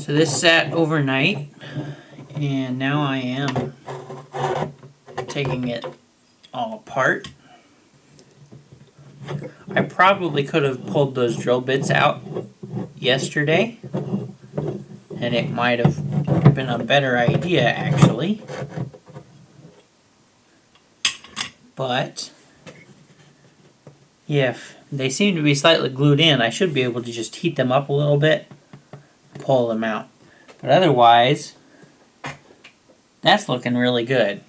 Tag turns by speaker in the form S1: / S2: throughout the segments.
S1: So this sat overnight, and now I am taking it all apart. I probably could have pulled those drill bits out yesterday, and it might have been a better idea actually. But if they seem to be slightly glued in, I should be able to just heat them up a little bit, pull them out. But otherwise, that's looking really good.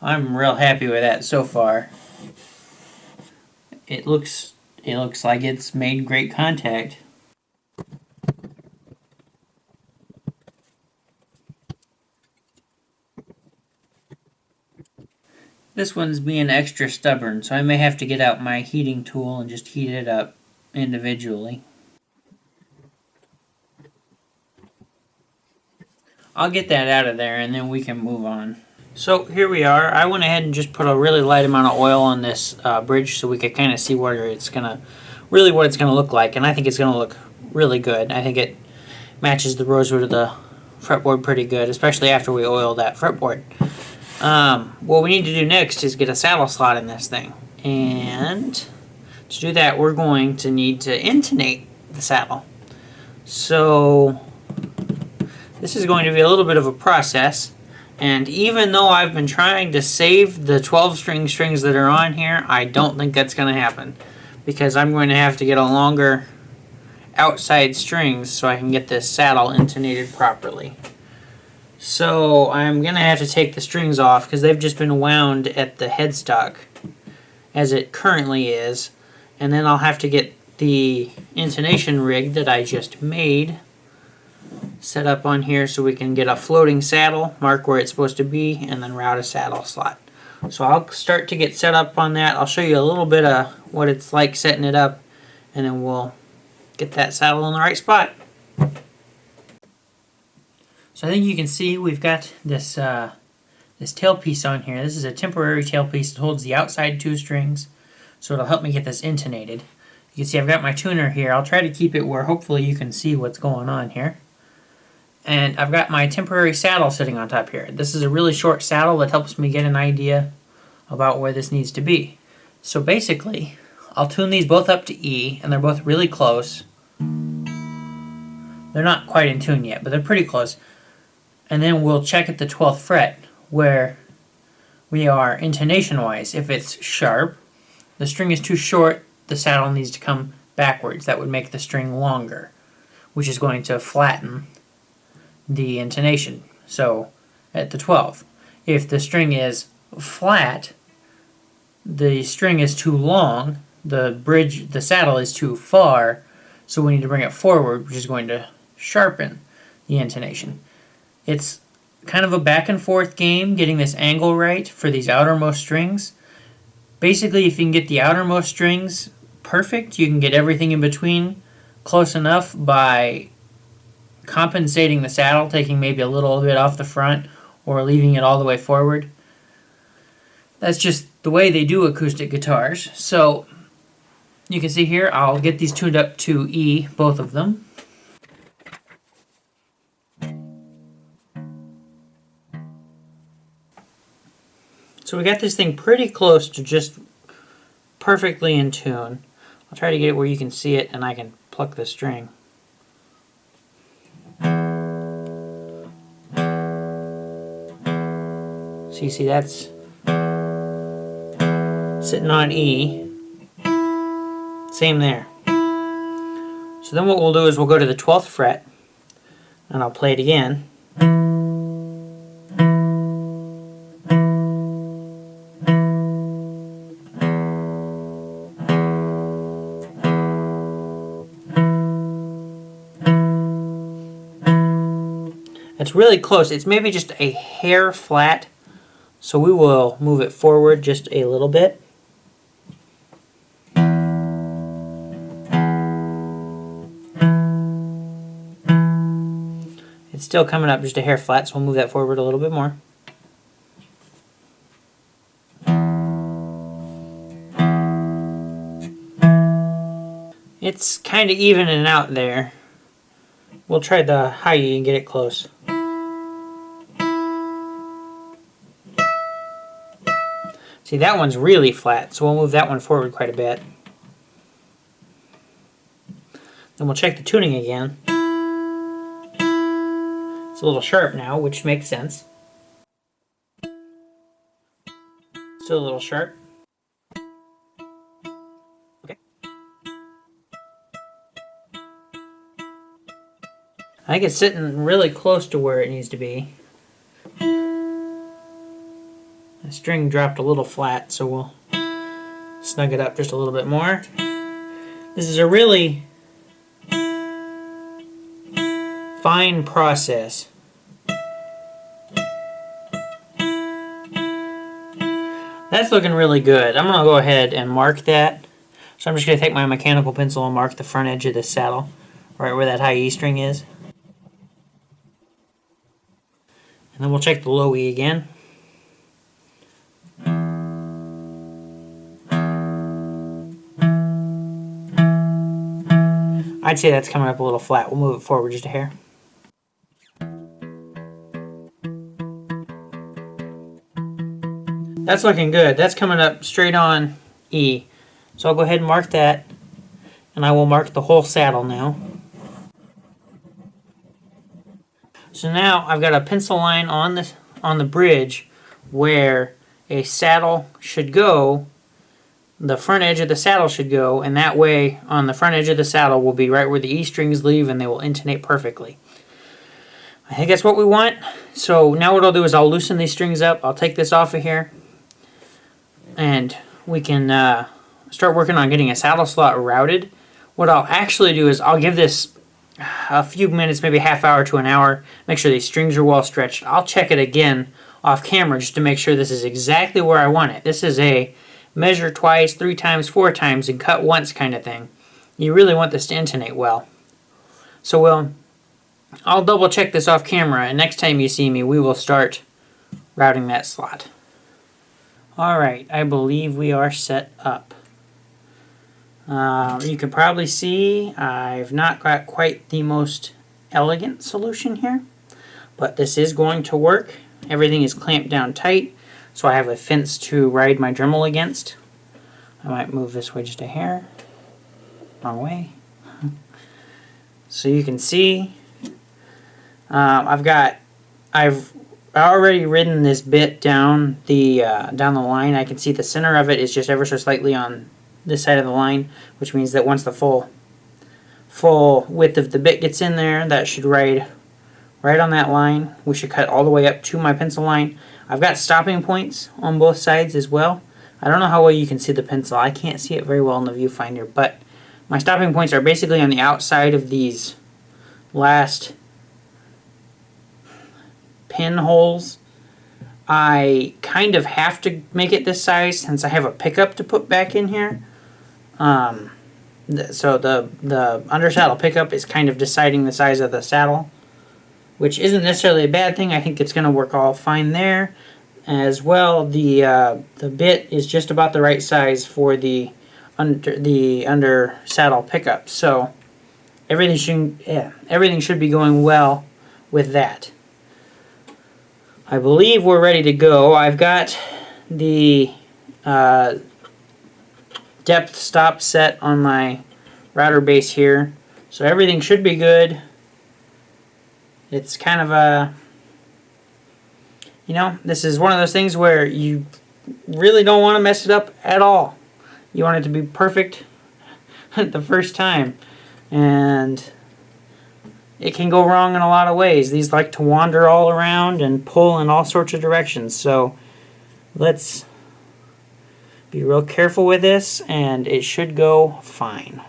S1: I'm real happy with that so far. It looks like it's made great contact. This one's being extra stubborn, so I may have to get out my heating tool and just heat it up individually. I'll get that out of there and then we can move on. So here we are. I went ahead and just put a really light amount of oil on this bridge so we could kind of see what it's gonna look like, and I think it's gonna look really good. I think it matches the rosewood of the fretboard pretty good, especially after we oil that fretboard. What we need to do next is get a saddle slot in this thing, and to do that we're going to need to intonate the saddle. So this is going to be a little bit of a process. And even though I've been trying to save the 12-string strings that are on here, I don't think that's going to happen. Because I'm going to have to get a longer outside strings so I can get this saddle intonated properly. So I'm going to have to take the strings off because they've just been wound at the headstock as it currently is. And then I'll have to get the intonation rig that I just made set up on here so we can get a floating saddle, mark where it's supposed to be, and then route a saddle slot. So I'll start to get set up on that. I'll show you a little bit of what it's like setting it up, and then we'll get that saddle in the right spot. So I think you can see we've got this this tailpiece on here. This is a temporary tailpiece that holds the outside 2 strings, so it'll help me get this intonated. You can see I've got my tuner here. I'll try to keep it where hopefully you can see what's going on here. And I've got my temporary saddle sitting on top here. This is a really short saddle that helps me get an idea about where this needs to be. So basically, I'll tune these both up to E, and they're both really close. They're not quite in tune yet, but they're pretty close. And then we'll check at the 12th fret where we are intonation-wise. If it's sharp, the string is too short, the saddle needs to come backwards. That would make the string longer, which is going to flatten the intonation. So at the 12th, if the string is flat, the string is too long, the saddle is too far, so we need to bring it forward, which is going to sharpen the intonation. It's kind of a back and forth game getting this angle right for these outermost strings. Basically, if you can get the outermost strings perfect, you can get everything in between close enough by compensating the saddle, taking maybe a little bit off the front or leaving it all the way forward. That's just the way they do acoustic guitars. So you can see here, I'll get these tuned up to E, both of them. So we got this thing pretty close to just perfectly in tune. I'll try to get it where you can see it and I can pluck the string. So you see that's sitting on E. Same there. So then what we'll do is we'll go to the 12th fret and I'll play it again. It's really close. It's maybe just a hair flat, so we will move it forward just a little bit. It's still coming up just a hair flat, so we'll move that forward a little bit more. It's kind of evening out there, We'll try the high E and get it close. See, that one's really flat, so we'll move that one forward quite a bit. Then we'll check the tuning again. It's a little sharp now, which makes sense. Still a little sharp. Okay. I think it's sitting really close to where it needs to be. The string dropped a little flat, so we'll snug it up just a little bit more. This is a really fine process. That's looking really good. I'm going to go ahead and mark that. So I'm just going to take my mechanical pencil and mark the front edge of the saddle, right where that high E string is. And then we'll check the low E again. I'd say that's coming up a little flat. We'll move it forward just a hair. That's looking good. That's coming up straight on E. So I'll go ahead and mark that. And I will mark the whole saddle now. So now I've got a pencil line on the bridge where a saddle should go. The front edge of the saddle should go, and that way on the front edge of the saddle will be right where the E strings leave, and they will intonate perfectly. I think that's what we want. So now what I'll do is I'll loosen these strings up. I'll take this off of here, and we can start working on getting a saddle slot routed. What I'll actually do is I'll give this a few minutes, maybe a half hour to an hour, make sure these strings are well stretched. I'll check it again off camera just to make sure this is exactly where I want it. This is a measure twice, 3 times, 4 times, and cut once kind of thing. You really want this to intonate well. So I'll double check this off camera, and next time you see me, we will start routing that slot. Alright, I believe we are set up. You can probably see I've not got quite the most elegant solution here, but this is going to work. Everything is clamped down tight, so I have a fence to ride my Dremel against. I might move this way just a hair. Wrong way. So you can see I've already ridden this bit down the line. I can see the center of it is just ever so slightly on this side of the line, which means that once the full width of the bit gets in there, that should ride right on that line. We should cut all the way up to my pencil line. I've got stopping points on both sides as well. I don't know how well you can see the pencil. I can't see it very well in the viewfinder, but my stopping points are basically on the outside of these last pinholes. I kind of have to make it this size since I have a pickup to put back in here. So the undersaddle pickup is kind of deciding the size of the saddle, which isn't necessarily a bad thing. I think it's going to work all fine there. As well, the bit is just about the right size for the under saddle pickup. So everything should be going well with that. I believe we're ready to go. I've got the depth stop set on my router base here, so everything should be good. It's kind of a, this is one of those things where you really don't want to mess it up at all. You want it to be perfect the first time, and it can go wrong in a lot of ways. These like to wander all around and pull in all sorts of directions, so let's be real careful with this, and it should go fine.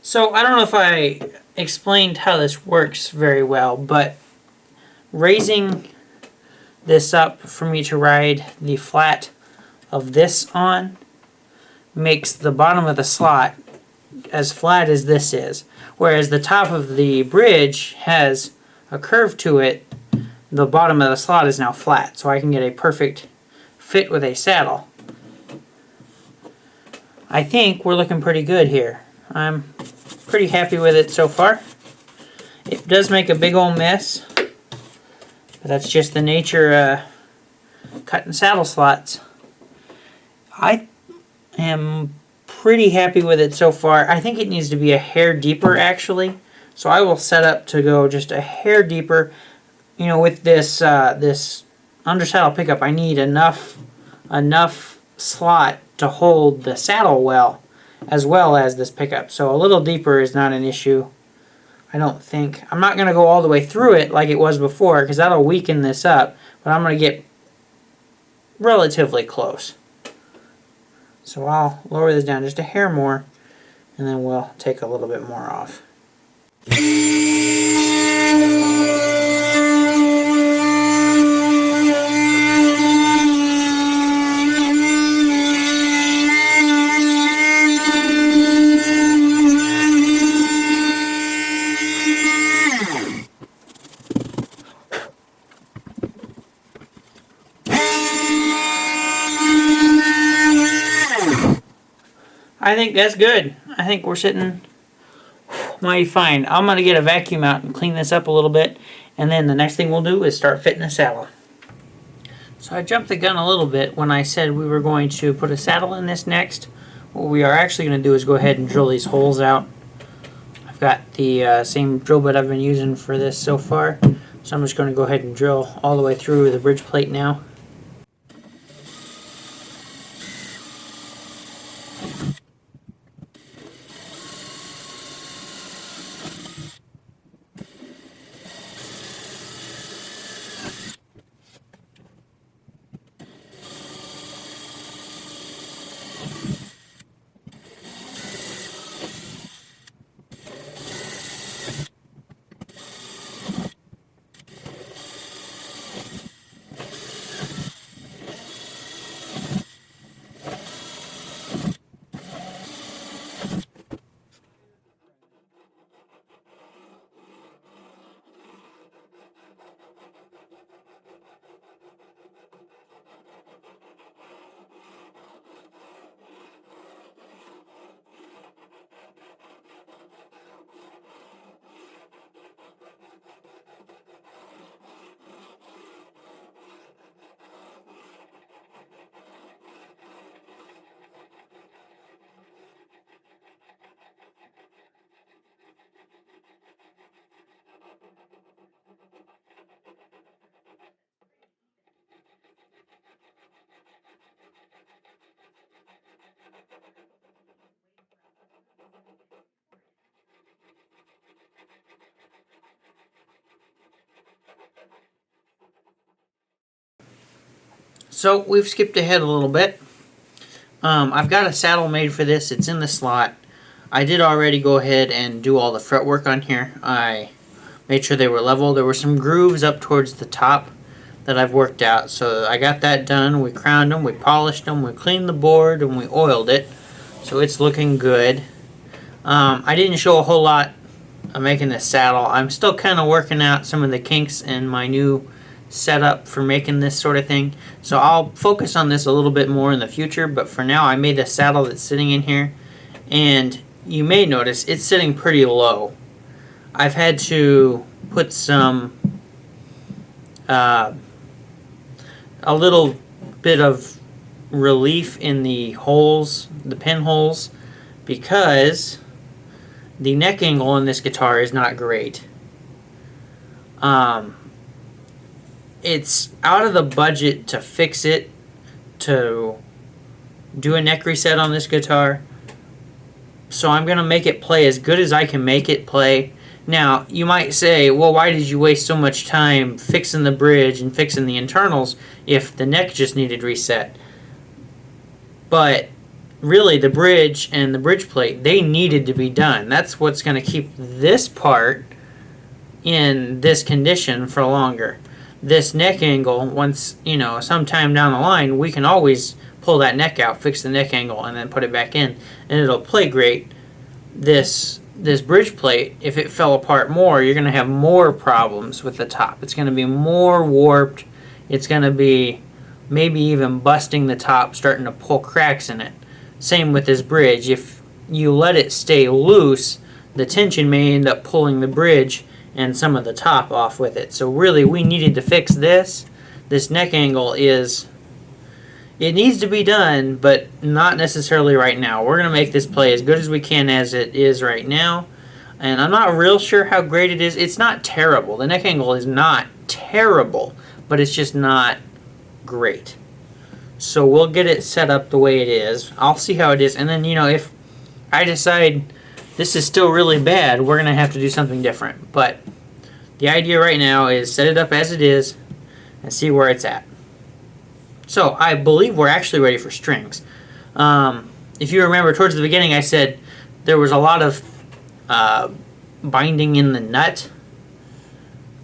S1: So I don't know if I explained how this works very well, but raising this up for me to ride the flat of this on makes the bottom of the slot as flat as this is, whereas the top of the bridge has a curve to it. The bottom of the slot is now flat, so I can get a perfect fit with a saddle. I think we're looking pretty good here. I'm pretty happy with it so far. It does make a big old mess, but that's just the nature cutting saddle slots. I am pretty happy with it so far. I think it needs to be a hair deeper actually, so I will set up to go just a hair deeper. You know, with this this under saddle pickup, I need enough slot to hold the saddle well as this pickup. So a little deeper is not an issue, I don't think. I'm not going to go all the way through it like it was before because that'll weaken this up, but I'm going to get relatively close. So I'll lower this down just a hair more, and then we'll take a little bit more off. I think that's good. I think we're sitting mighty fine. I'm going to get a vacuum out and clean this up a little bit, and then the next thing we'll do is start fitting the saddle. So I jumped the gun a little bit when I said we were going to put a saddle in this next. What we are actually going to do is go ahead and drill these holes out. I've got the same drill bit I've been using for this so far, so I'm just going to go ahead and drill all the way through the bridge plate now. So we've skipped ahead a little bit. I've got a saddle made for this. It's in the slot. I did already go ahead and do all the fretwork on here. I made sure they were level. There were some grooves up towards the top that I've worked out. So I got that done. We crowned them, we polished them, we cleaned the board, and we oiled it. So it's looking good. I didn't show a whole lot of making this saddle. I'm still kind of working out some of the kinks in my new setup for making this sort of thing. So I'll focus on this a little bit more in the future, but for now I made a saddle that's sitting in here, and you may notice it's sitting pretty low. I've had to put some a little bit of relief in the holes, the pinholes, because the neck angle on this guitar is not great. It's out of the budget to fix it, to do a neck reset on this guitar. So I'm going to make it play as good as I can make it play. Now, you might say, well, why did you waste so much time fixing the bridge and fixing the internals if the neck just needed reset? But really the bridge and the bridge plate, they needed to be done. That's what's going to keep this part in this condition for longer. This neck angle, once, you know, sometime down the line, we can always pull that neck out, fix the neck angle, and then put it back in, and it'll play great. This bridge plate, if it fell apart more, you're going to have more problems with the top. It's going to be more warped. It's going to be maybe even busting the top, starting to pull cracks in it. Same with this bridge. If you let it stay loose, the tension may end up pulling the bridge and some of the top off with it. So really, we needed to fix this. This neck angle is, it needs to be done, but not necessarily right now. We're going to make this play as good as we can as it is right now. And I'm not real sure how great it is. It's not terrible. The neck angle is not terrible, but it's just not great. So we'll get it set up the way it is. I'll see how it is. And then, you know, if I decide this is still really bad, we're going to have to do something different. But the idea right now is set it up as it is and see where it's at. So I believe we're actually ready for strings. If you remember towards the beginning, I said there was a lot of binding in the nut.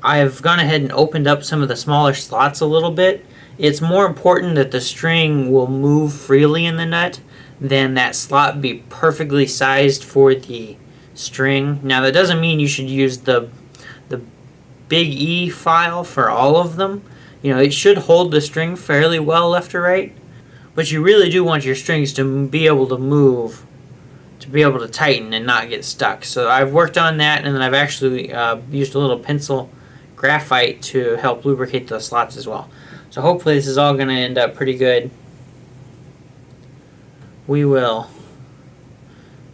S1: I've gone ahead and opened up some of the smaller slots a little bit. It's more important that the string will move freely in the nut than that slot be perfectly sized for the string. Now that doesn't mean you should use the big E file for all of them. You know, it should hold the string fairly well left to right, but you really do want your strings to be able to move, to be able to tighten and not get stuck. So I've worked on that, and then I've actually used a little pencil graphite to help lubricate those slots as well. So hopefully this is all going to end up pretty good. We will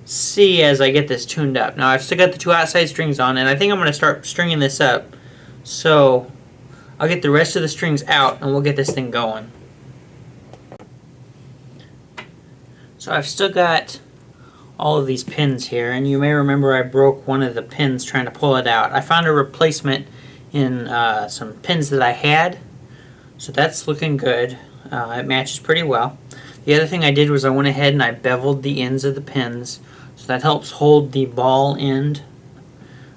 S1: see as I get this tuned up. Now I've still got the two outside strings on, and I think I'm going to start stringing this up. So I'll get the rest of the strings out and we'll get this thing going. So I've still got all of these pins here, and you may remember I broke one of the pins trying to pull it out. I found a replacement in some pins that I had, so that's looking good. It matches pretty well. The other thing I did was I went ahead and I beveled the ends of the pins, so that helps hold the ball end.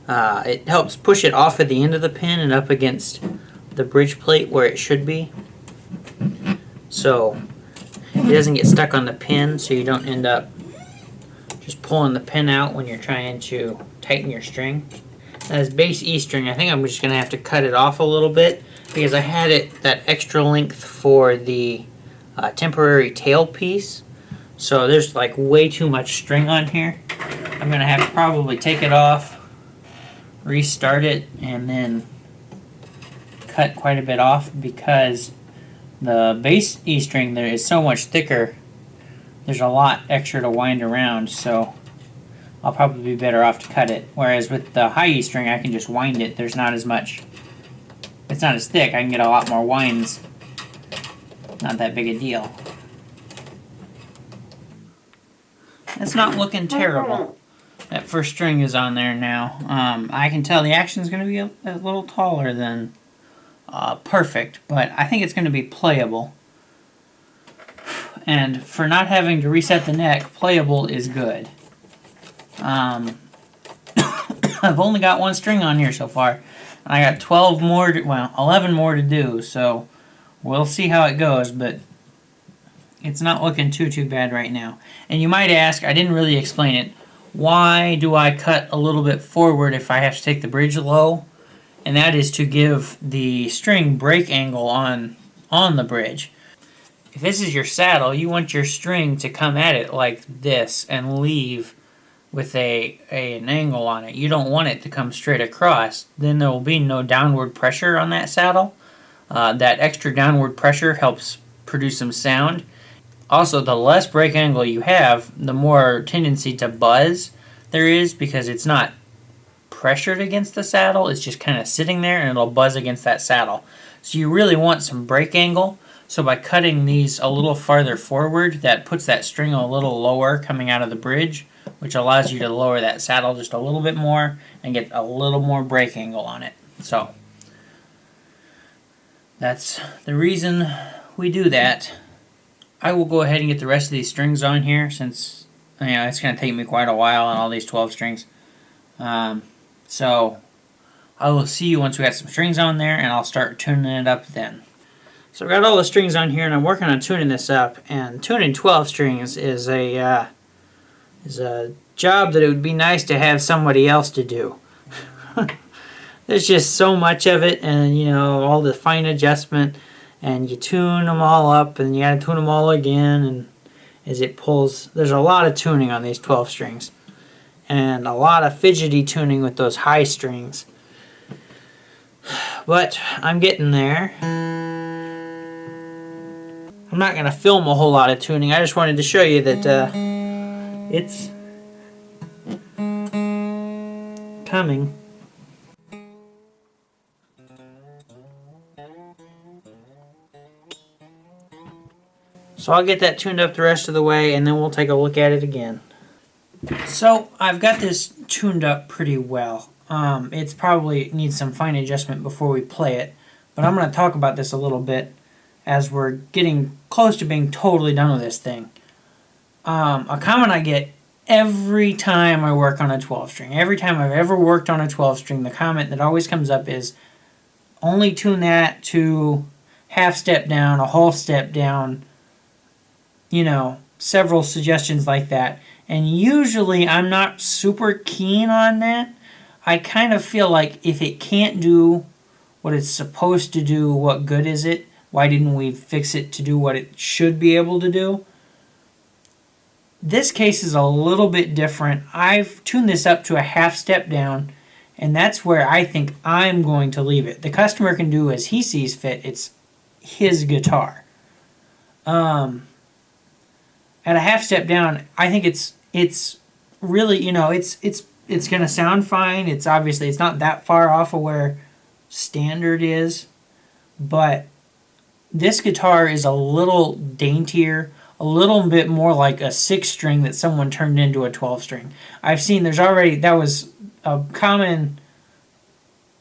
S1: It helps push it off at the end of the pin and up against the bridge plate where it should be, so it doesn't get stuck on the pin, so you don't end up just pulling the pin out when you're trying to tighten your string. Now this base E string, I think I'm just going to have to cut it off a little bit because I had it that extra length for the temporary tail piece. So there's like way too much string on here. I'm going to have to probably take it off, restart it, and then cut quite a bit off because the base E string there is so much thicker. There's a lot extra to wind around, so I'll probably be better off to cut it. Whereas with the high E string, I can just wind it. There's not as much, it's not as thick. I can get a lot more winds. Not that big a deal. It's not looking terrible. That first string is on there now. I can tell the action is going to be a little taller than perfect, but I think it's going to be playable. And for not having to reset the neck, playable is good. I've only got one string on here so far. I got 12 more, 11 more to do, so we'll see how it goes, but it's not looking too bad right now. And you might ask, I didn't really explain it, why do I cut a little bit forward if I have to take the bridge low? And that is to give the string break angle on the bridge. If this is your saddle, you want your string to come at it like this and leave with an angle on it. You don't want it to come straight across. Then there will be no downward pressure on that saddle. That extra downward pressure helps produce some sound. Also, the less break angle you have, the more tendency to buzz there is because it's not pressured against the saddle. It's just kind of sitting there and it'll buzz against that saddle. So you really want some break angle. So by cutting these a little farther forward, that puts that string a little lower coming out of the bridge, which allows you to lower that saddle just a little bit more and get a little more break angle on it. So that's the reason we do that. I will go ahead and get the rest of these strings on here since it's going to take me quite a while on all these 12 strings. So I will see you once we got some strings on there, and I'll start tuning it up then. So I've got all the strings on here, and I'm working on tuning this up. And tuning 12 strings is a job that it would be nice to have somebody else to do. There's just so much of it, and all the fine adjustment, and you tune them all up, and you gotta tune them all again, and as it pulls, there's a lot of tuning on these 12 strings, and a lot of fidgety tuning with those high strings. But I'm getting there. I'm not gonna film a whole lot of tuning. I just wanted to show you that it's coming. So I'll get that tuned up the rest of the way, and then we'll take a look at it again. So I've got this tuned up pretty well. It's probably needs some fine adjustment before we play it, but I'm going to talk about this a little bit as we're getting close to being totally done with this thing. A comment I get every time I work on a 12 string, every time I've ever worked on a 12 string, the comment that always comes up is, only tune that to half step down, a whole step down, several suggestions like that. And usually I'm not super keen on that. I kind of feel like if it can't do what it's supposed to do, what good is it? Why didn't we fix it to do what it should be able to do? This case is a little bit different. I've tuned this up to a half step down, and that's where I think I'm going to leave it. The customer can do as he sees fit. It's his guitar. At a half step down, I think it's really, it's going to sound fine. It's obviously, it's not that far off of where standard is, but this guitar is a little daintier, a little bit more like a 6-string that someone turned into a 12-string. I've seen that was a common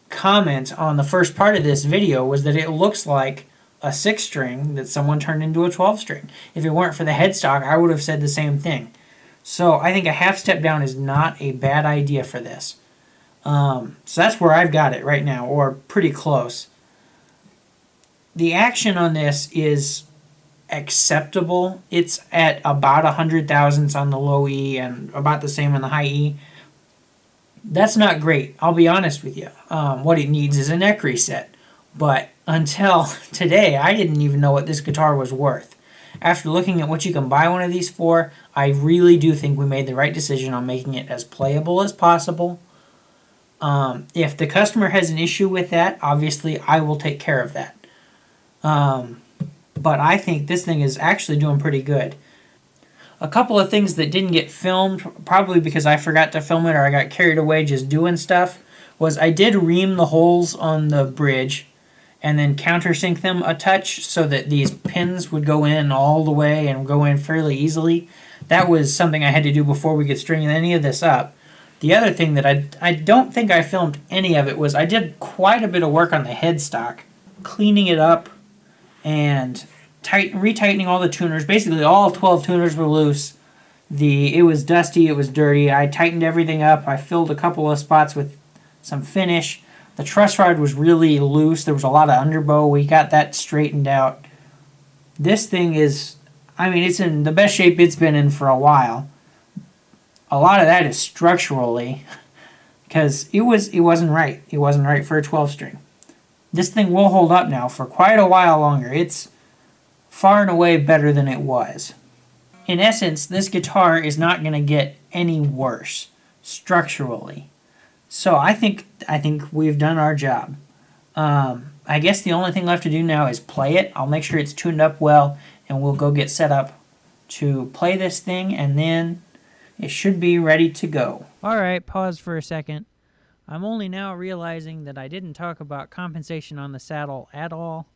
S1: comment on the first part of this video, was that it looks like a 6-string that someone turned into a 12-string. If it weren't for the headstock, I would have said the same thing. So I think a half step down is not a bad idea for this. So that's where I've got it right now, or pretty close. The action on this is acceptable. It's at about 100 thousandths on the low E and about the same on the high E. That's not great, I'll be honest with you. What it needs is a neck reset. But until today, I didn't even know what this guitar was worth. After looking at what you can buy one of these for, I really do think we made the right decision on making it as playable as possible. If the customer has an issue with that, obviously I will take care of that. But I think this thing is actually doing pretty good. A couple of things that didn't get filmed, probably because I forgot to film it or I got carried away just doing stuff, was I did ream the holes on the bridge and then countersink them a touch so that these pins would go in all the way and go in fairly easily. That was something I had to do before we could string any of this up. The other thing that I don't think I filmed any of it was I did quite a bit of work on the headstock, cleaning it up and retightening all the tuners. Basically all 12 tuners were loose. It was dusty, it was dirty. I tightened everything up. I filled a couple of spots with some finish. The truss rod was really loose. There was a lot of underbow. We got that straightened out. This thing is, it's in the best shape it's been in for a while. A lot of that is structurally, because it wasn't right. It wasn't right for a 12-string. This thing will hold up now for quite a while longer. It's far and away better than it was. In essence, this guitar is not going to get any worse structurally. So I think we've done our job. I guess the only thing left to do now is play it. I'll make sure it's tuned up well, and we'll go get set up to play this thing, and then it should be ready to go. Alright, pause for a second. I'm only now realizing that I didn't talk about compensation on the saddle at all.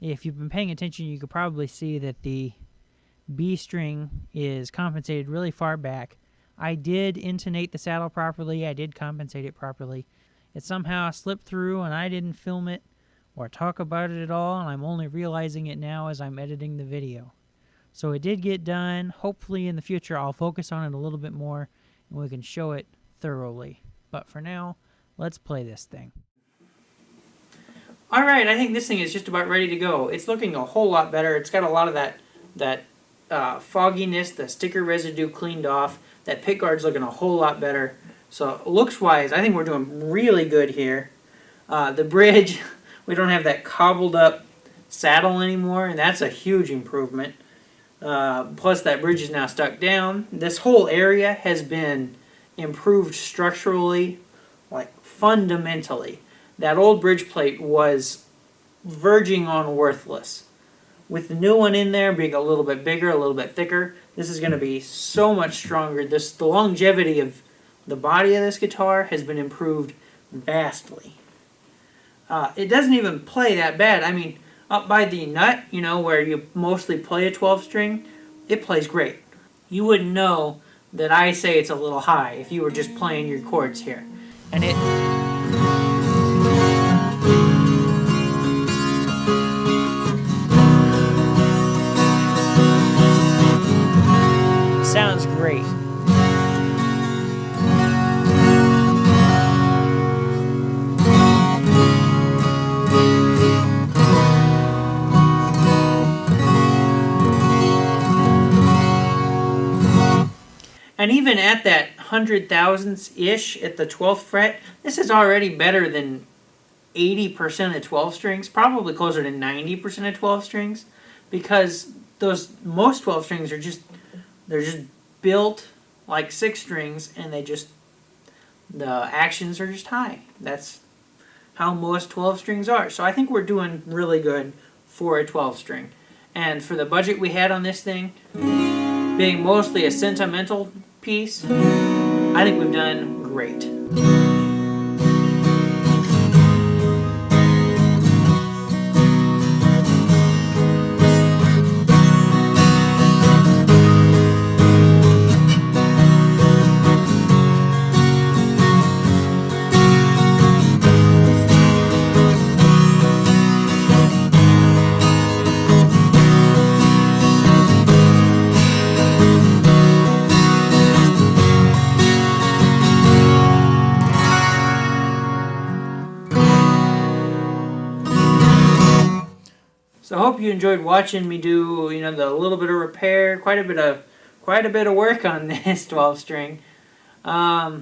S1: If you've been paying attention, you could probably see that the B string is compensated really far back. I did intonate the saddle properly. I did compensate it properly. It somehow slipped through and I didn't film it or talk about it at all, and I'm only realizing it now as I'm editing the video. So it did get done. Hopefully in the future I'll focus on it a little bit more and we can show it thoroughly. But for now, let's play this thing. Alright, I think this thing is just about ready to go. It's looking a whole lot better. It's got a lot of that fogginess, the sticker residue cleaned off. That pickguard's looking a whole lot better. So looks-wise, I think we're doing really good here. The bridge, we don't have that cobbled up saddle anymore, and that's a huge improvement. Plus that bridge is now stuck down. This whole area has been improved structurally, like fundamentally. That old bridge plate was verging on worthless. With the new one in there being a little bit bigger, a little bit thicker, this is going to be so much stronger. The longevity of the body of this guitar has been improved vastly. It doesn't even play that bad. I mean, up by the nut, you know, where you mostly play a 12 string, it plays great. You wouldn't know that I say it's a little high if you were just playing your chords here. And it sounds great. And even at that 100,000ths-ish at the 12th fret, this is already better than 80% of 12 strings, probably closer to 90% of 12 strings, because most 12 strings are they're just built like 6 strings, and the actions are just high. That's how most 12 strings are. So I think we're doing really good for a 12 string. And for the budget we had on this thing, being mostly a sentimental piece, I think we've done great. So I hope you enjoyed watching me do, the little bit of repair, quite a bit of work on this 12 string. I'll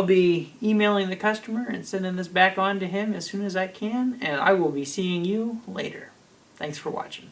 S1: be emailing the customer and sending this back on to him as soon as I can, and I will be seeing you later. Thanks for watching.